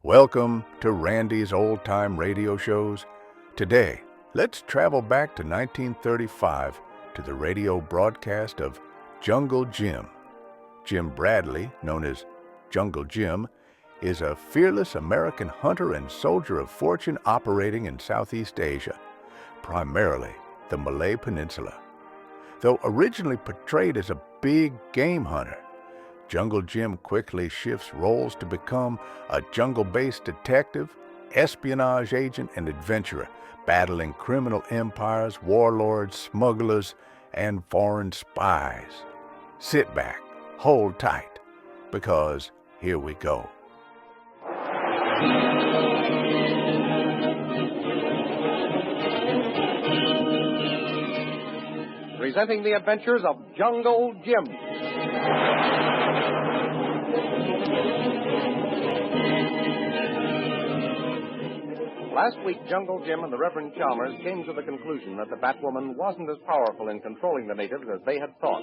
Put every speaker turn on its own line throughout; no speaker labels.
Welcome to Randy's Old Time Radio Shows. Today, let's travel back to 1935 to the radio broadcast of Jungle Jim. Jim Bradley, known as Jungle Jim, is a fearless American hunter and soldier of fortune operating in Southeast Asia, primarily the Malay Peninsula. Though originally portrayed as a big game hunter, Jungle Jim quickly shifts roles to become a jungle-based detective, espionage agent, and adventurer, battling criminal empires, warlords, smugglers, and foreign spies. Sit back, hold tight, because here we go.
Presenting the adventures of Jungle Jim. Last week, Jungle Jim and the Reverend Chalmers came to the conclusion that the Batwoman wasn't as powerful in controlling the natives as they had thought.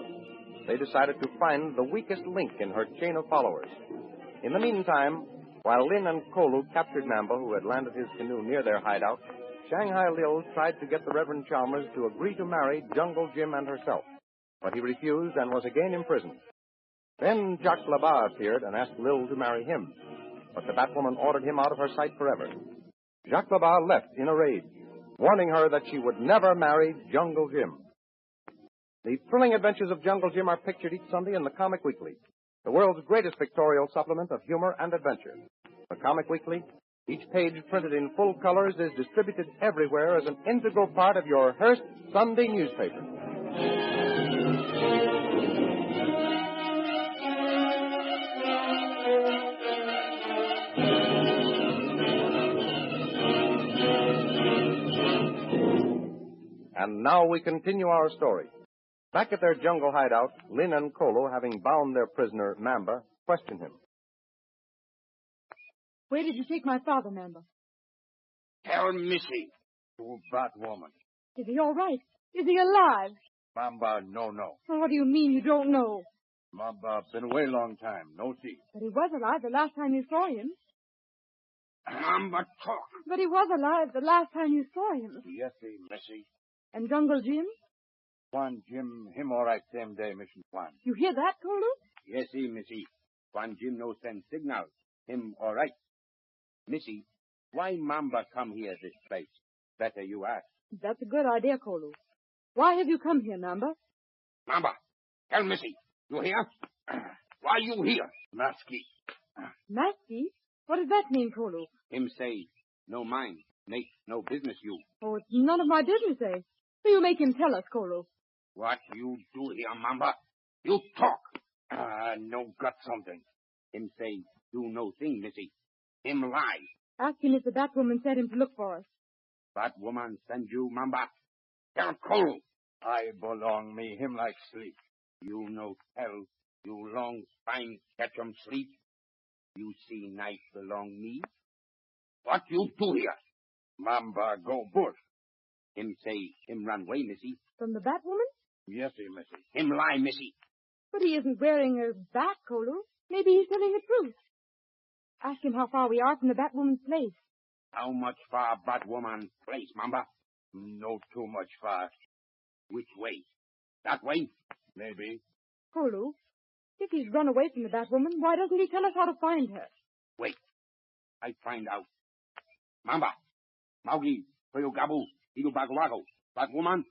They decided to find the weakest link in her chain of followers. In the meantime, while Lin and Kolu captured Namba, who had landed his canoe near their hideout, Shanghai Lil tried to get the Reverend Chalmers to agree to marry Jungle Jim and herself. But he refused and was again imprisoned. Then Jacques Labat appeared and asked Lil to marry him. But the Batwoman ordered him out of her sight forever. Jacques Labat left in a rage, warning her that she would never marry Jungle Jim. The thrilling adventures of Jungle Jim are pictured each Sunday in the Comic Weekly, the world's greatest pictorial supplement of humor and adventure. The Comic Weekly, each page printed in full colors, is distributed everywhere as an integral part of your Hearst Sunday newspaper. And now we continue our story. Back at their jungle hideout, Lin and Kolo, having bound their prisoner, Namba, question him.
Where did you take my father, Namba?
Tell Missy, you bad woman.
Is he all right? Is he alive?
Mamba, no.
Well, what do you mean you don't know?
Mamba been away long time, no see.
But he was alive the last time you saw him.
Mamba talk.
But he was alive the last time you saw him.
Yes, Missy.
And Jungle Jim?
Juan Jim, him all right same day, Mission Juan.
You hear that, Kolo?
Yes, Missy. Juan Jim no send signal. Him all right. Missy, why Mamba come here this place? Better you ask.
That's a good idea, Kolo. Why have you come here, Namba?
Mamba, tell Missy. You here? Why you here? Masky.
Masky? What does that mean, Kolo?
Him say, no mind, make no business you.
Oh, it's none of my business, eh? So you make him tell us, Kolo.
What you do here, Mamba? You talk. No got something. Him say, do no thing, Missy. Him lie.
Ask him if the Batwoman sent him to look for us.
Batwoman send you, Mamba? Tell Kolo.
I belong me, him like sleep.
You no tell. You long spine catch 'em sleep. You see night belong me. What you do here?
Mamba go bush.
Him say, him run away, Missy.
From the Batwoman?
Yes, Missy.
Him lie, Missy.
But he isn't wearing a bat, Kolo. Maybe he's telling the truth. Ask him how far we are from the Batwoman's place.
How much far Batwoman place, Mamba?
No too much far.
Which way? That way?
Maybe.
Kolo, if he's run away from the Batwoman, why doesn't he tell us how to find her?
Wait. I find out. Mamba. Maugi. Toyo Gabu. Ilu Baguago. Batwoman?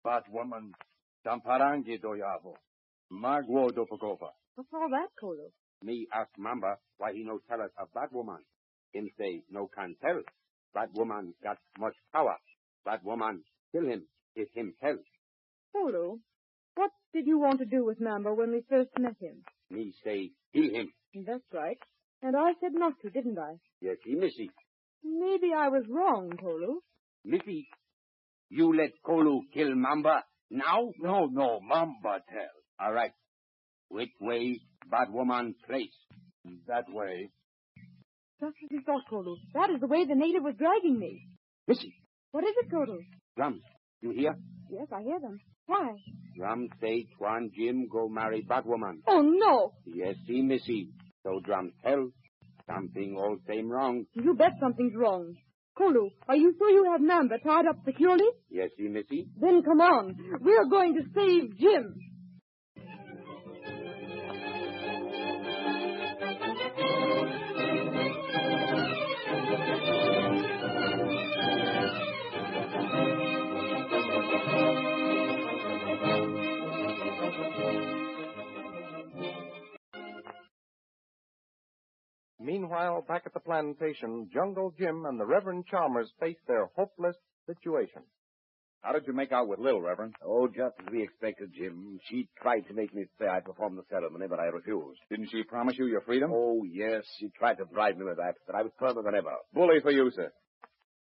Batwoman. Damparangi doyavo. Magwo dopagova.
What's all that, Kolo?
Me ask Mamba why he no tell us of Batwoman. Him say no can tell. Batwoman got much power. Batwoman kill him if him tell.
Kolo, what did you want to do with Namba when we first met him?
Me say kill him.
That's right. And I said not to, didn't I?
Yes, Missy.
Maybe I was wrong, Kolo.
Missy, you let Kolu kill Mamba now?
No, Mamba tell.
All right. Which way Batwoman place?
That way.
Just as we thought, Kolo. That is the way the native was dragging me.
Missy.
What is it, Kolo?
Drums. You hear?
Yes, I hear them. Why?
Drums say Tuan Jim go marry Batwoman.
Oh, no.
Yes, Missy. So Drums tell. Something all same wrong.
You bet something's wrong. Kolu, are you sure you have Mamba tied up securely?
Yes, missy.
Then come on. We're going to save Jim.
Meanwhile, back at the plantation, Jungle Jim and the Reverend Chalmers faced their hopeless situation.
How did you make out with Lil, Reverend?
Oh, just as we expected, Jim. She tried to make me say I'd perform the ceremony, but I refused.
Didn't she promise you your freedom?
Oh, yes. She tried to bribe me with that, but I was firmer than ever.
Bully for you, sir.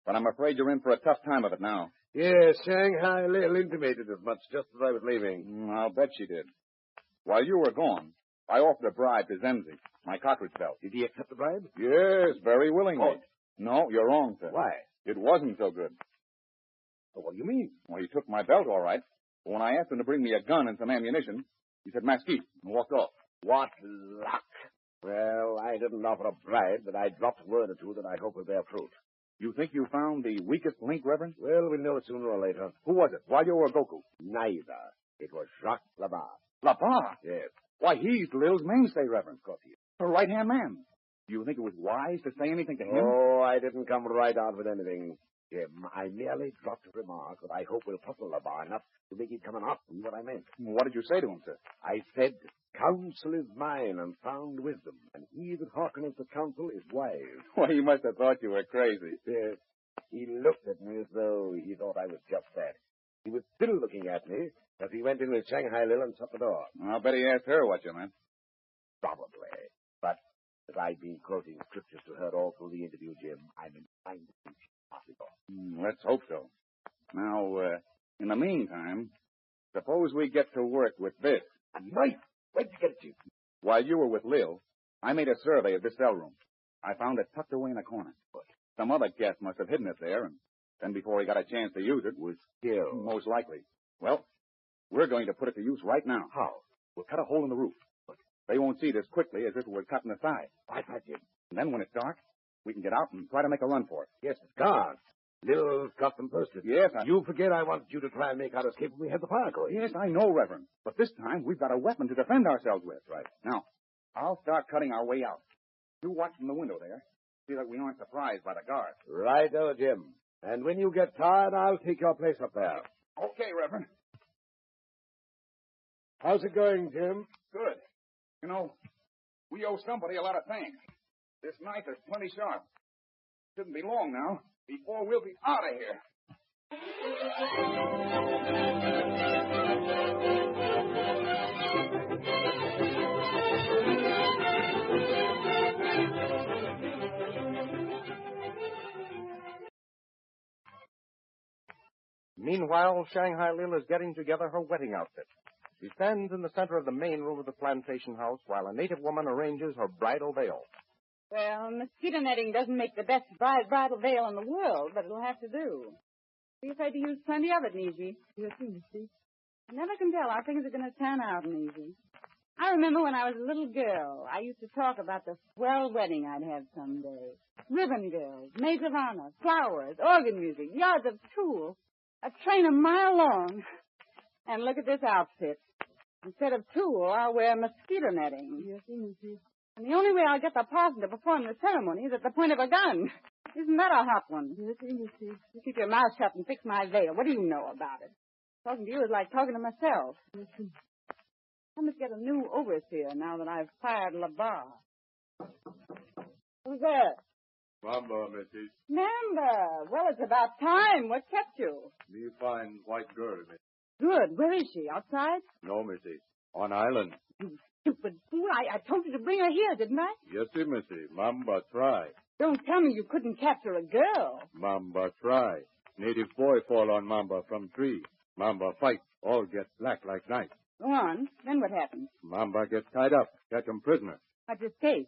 But I'm afraid you're in for a tough time of it now.
Yes, Shanghai Lil intimated as much just as I was leaving.
I'll bet she did. While you were gone, I offered a bribe to Zenzi, my cartridge belt.
Did he accept the bribe?
Yes, very willingly.
Oh.
No, you're wrong, sir.
Why?
It wasn't so good.
Well, what do you mean?
Well, he took my belt all right, but when I asked him to bring me a gun and some ammunition, he said mesquite and walked off.
What luck. Well, I didn't offer a bribe, but I dropped a word or two that I hope will bear fruit.
You think you found the weakest link, Reverend?
Well, we'll know it sooner or later.
Who was it, Walyo or Goku?
Neither. It was Jacques Labar.
Labar?
Yes.
Why, he's Lil's mainstay, Reverend.
Of course he is.
Her right-hand man. Do you think it was wise to say anything to him?
Oh, I didn't come right out with anything, Jim. I merely dropped a remark that I hope will puzzle Labar enough to make him come and ask me what I meant.
What did you say to him, sir?
I said, counsel is mine and sound wisdom, and he that hearkeneth to counsel is wise.
Well, he must have thought you were crazy.
Yes. He looked at me as though he thought I was just that. He was still looking at me as he went in with Shanghai Lil and shut the door.
I'll bet he asked her what you meant.
Probably. But as I've been quoting scriptures to her all through the interview, Jim, I'm inclined to think she's possible.
Let's hope so. Now, in the meantime, suppose we get to work with this.
A knife? Where'd you get it, Jim?
While you were with Lil, I made a survey of this cell room. I found it tucked away in a corner.
What?
Some other guest must have hidden it there, and then before he got a chance to use it,
Was still.
most likely. Well, we're going to put it to use right now.
How?
We'll cut a hole in the roof. They won't see it as quickly as if it was cut in the side.
Why not, Jim?
And then when it's dark, we can get out and try to make a run for it.
Yes, it's gone. Lil's got them posted.
Yes,
You forget I wanted you to try and make our escape when we had the fire going.
Yes, I know, Reverend. But this time, we've got a weapon to defend ourselves with.
Right.
Now, I'll start cutting our way out. You watch from the window there. See that we aren't surprised by the guards.
Righto, Jim. And when you get tired, I'll take your place up there.
Okay, Reverend.
How's it going, Jim?
Good. You know, we owe somebody a lot of thanks. This knife is plenty sharp. Shouldn't be long now before we'll be out of here.
Meanwhile, Shanghai Lil is getting together her wedding outfit. She stands in the center of the main room of the plantation house while a native woman arranges her bridal veil.
Well, mosquito netting doesn't make the best bridal veil in the world, but it'll have to do. Be afraid to use plenty of it, Neezy. Yes, see. I never can tell how things are going to turn out, Neezy. I remember when I was a little girl, I used to talk about the swell wedding I'd have someday. Ribbon girls, maids of honor, flowers, organ music, yards of tulle, a train a mile long. And look at this outfit. Instead of tulle, I'll wear mosquito netting. Yes, see. And the only way I'll get the parson to perform the ceremony is at the point of a gun. Isn't that a hot one? Yes, see. You keep your mouth shut and fix my veil. What do you know about it? Talking to you is like talking to myself. Yes, I must get a new overseer now that I've fired Labar. Who's there?
Mamba, Missy.
Member. Well, it's about time. What kept you?
Me find white girl, Missy.
Good. Where is she? Outside?
No, Missy. On island.
You stupid fool. I told you to bring her here, didn't I?
Yes, Missy. Mamba try.
Don't tell me you couldn't capture a girl.
Mamba try. Native boy fall on Mamba from tree. Mamba fight. All get black like night.
Go on. Then what happened?
Mamba get tied up. Catch him prisoner.
What's his case?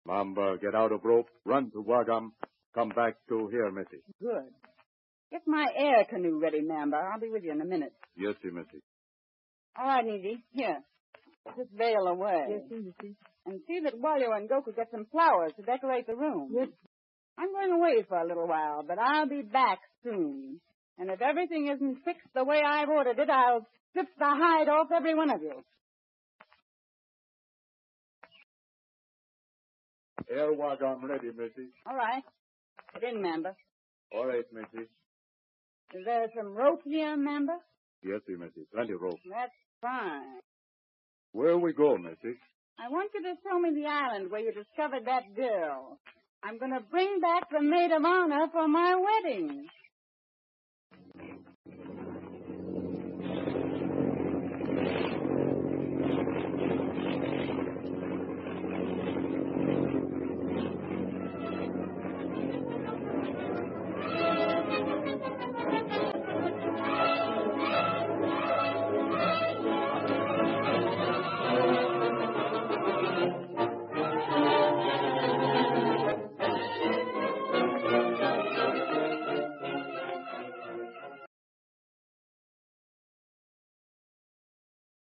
Mamba get out of rope. Run to Wagam. Come back to here, Missy.
Good. Get my air canoe ready, Mamba. I'll be with you in a minute.
Yes, Missy.
All right, Easy. Here. Put this veil away.
Yes, sir, Missy.
And see that Walyo and Goku get some flowers to decorate the room.
Yes.
I'm going away for a little while, but I'll be back soon. And if everything isn't fixed the way I've ordered it, I'll strip the hide off every one of you.
Air wagon ready, Missy.
All right. Get in, member.
All right, Missy.
Is there some rope here, member?
Yes, sir, Missy. Plenty of rope.
That's fine.
Where we go, Missy?
I want you to show me the island where you discovered that girl. I'm going to bring back the maid of honor for my wedding.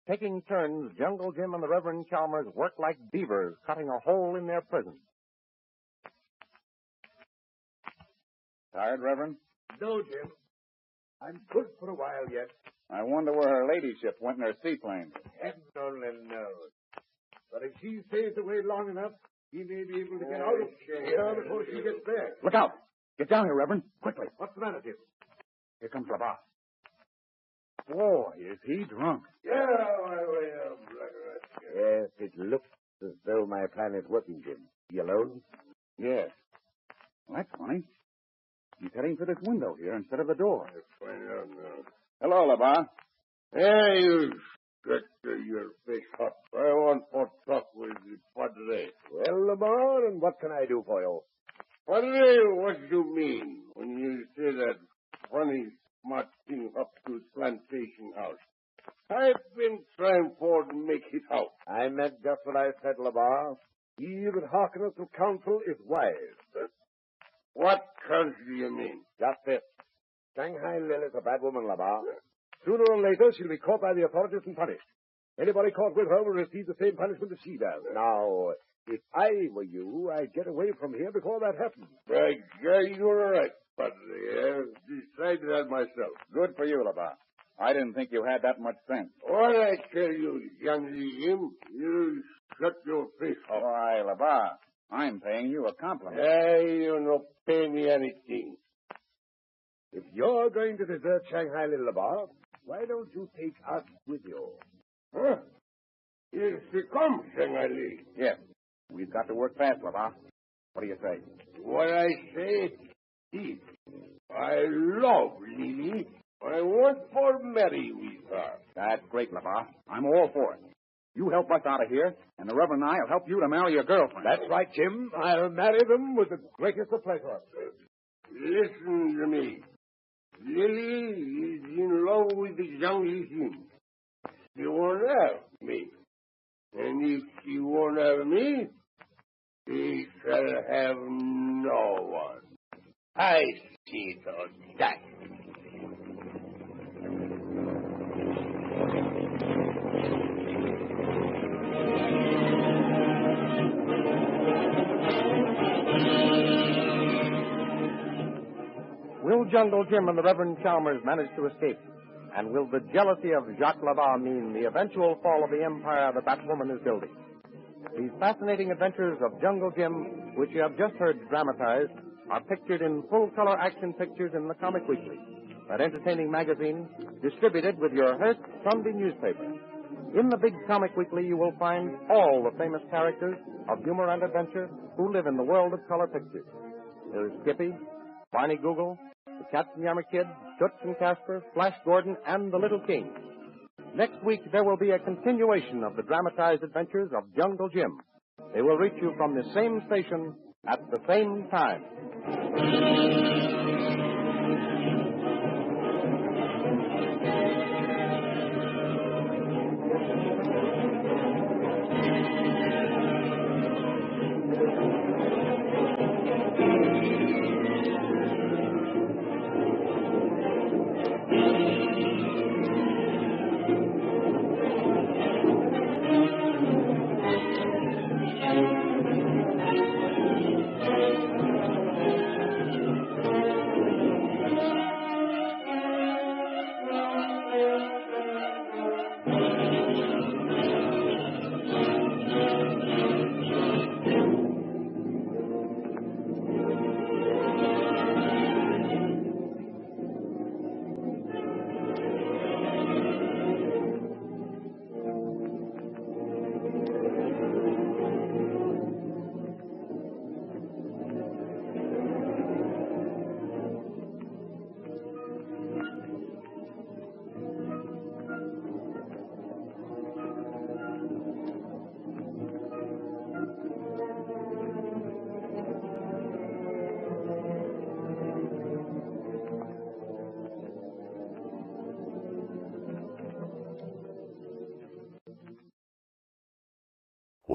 Taking turns, Jungle Jim and the Reverend Chalmers work like beavers, cutting a hole in their prison.
Tired, Reverend?
No, Jim. I'm good for a while yet.
I wonder where her ladyship went in her seaplane.
Heaven only knows. But if she stays away long enough, he may be able to get out of here before she gets there.
Look out! Get down here, Reverend. Quickly.
What's the matter, Jim?
Here comes LaBar. Boy, is he drunk.
Yeah, my way up, Yes, it looks as though my plan is working, Jim. You alone?
Yes. Well, that's funny. He's heading for this window here instead of the door. Hello, LaBar.
Hey, you stretch your fish up. I want to talk with the Padre.
Well, Lamar, and what can I do for you?
Padre, what do you mean when you say that funny, smart thing up to his plantation house? I've been trying for to make it out.
I meant just what I said, Lamar. He that hearkeneth to counsel is wise.
What counsel do you mean?
Just this. Shanghai Lil is a bad woman, Lamar. Sooner or later, she'll be caught by the authorities and punished. Anybody caught with her will receive the same punishment as she does. Now, if I were you, I'd get away from here before that happens.
I guess you're right, Padre. I've decided that myself.
Good for you, LaBar. I didn't think you had that much sense.
What I tell you, young Jim, you shut your face up.
Why, LaBar, I'm paying you a compliment.
Hey, you don't pay me anything.
If you're going to desert Shanghai Lil, Lamar, why don't you take us with you?
Huh? Here she comes, Shanghai Li.
Yes. We've got to work fast, LaBar. What do you say?
What I say is, I love Lily. I want for marry with her.
That's great, LaBar. I'm all for it. You help us out of here, and the Reverend and I will help you to marry your girlfriend.
That's right, Jim. I'll marry them with the greatest of pleasure.
Listen to me. Lily is in love with the young Jim. She won't have me. And if she won't have me, she shall have no one. I see to that.
Will Jungle Jim and the Reverend Chalmers manage to escape? And will the jealousy of Jacques Labat mean the eventual fall of the empire the Batwoman is building? These fascinating adventures of Jungle Jim, which you have just heard dramatized, are pictured in full-color action pictures in the Comic Weekly, that entertaining magazine distributed with your Hearst Sunday newspaper. In the big Comic Weekly, you will find all the famous characters of humor and adventure who live in the world of color pictures. There's Skippy, Barney Google, the Katzenjammer Kid, Toots and Casper, Flash Gordon, and the Little King. Next week, there will be a continuation of the dramatized adventures of Jungle Jim. They will reach you from the same station at the same time.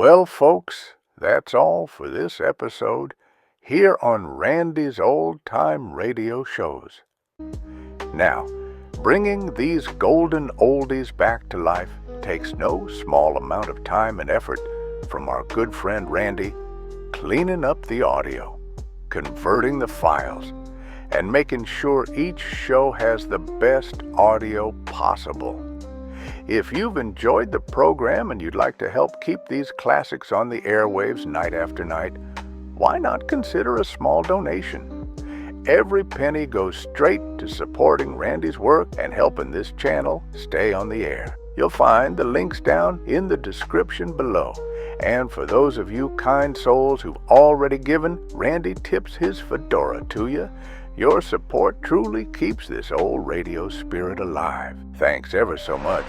Well, folks, that's all for this episode here on Randy's Old Time Radio Shows. Now, bringing these golden oldies back to life takes no small amount of time and effort from our good friend Randy, cleaning up the audio, converting the files, and making sure each show has the best audio possible. If you've enjoyed the program and you'd like to help keep these classics on the airwaves night after night, why not consider a small donation? Every penny goes straight to supporting Randy's work and helping this channel stay on the air. You'll find the links down in the description below. And for those of you kind souls who've already given, Randy tips his fedora to you. Your support truly keeps this old radio spirit alive. Thanks ever so much.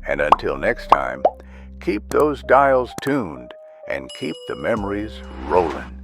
And until next time, keep those dials tuned and keep the memories rolling.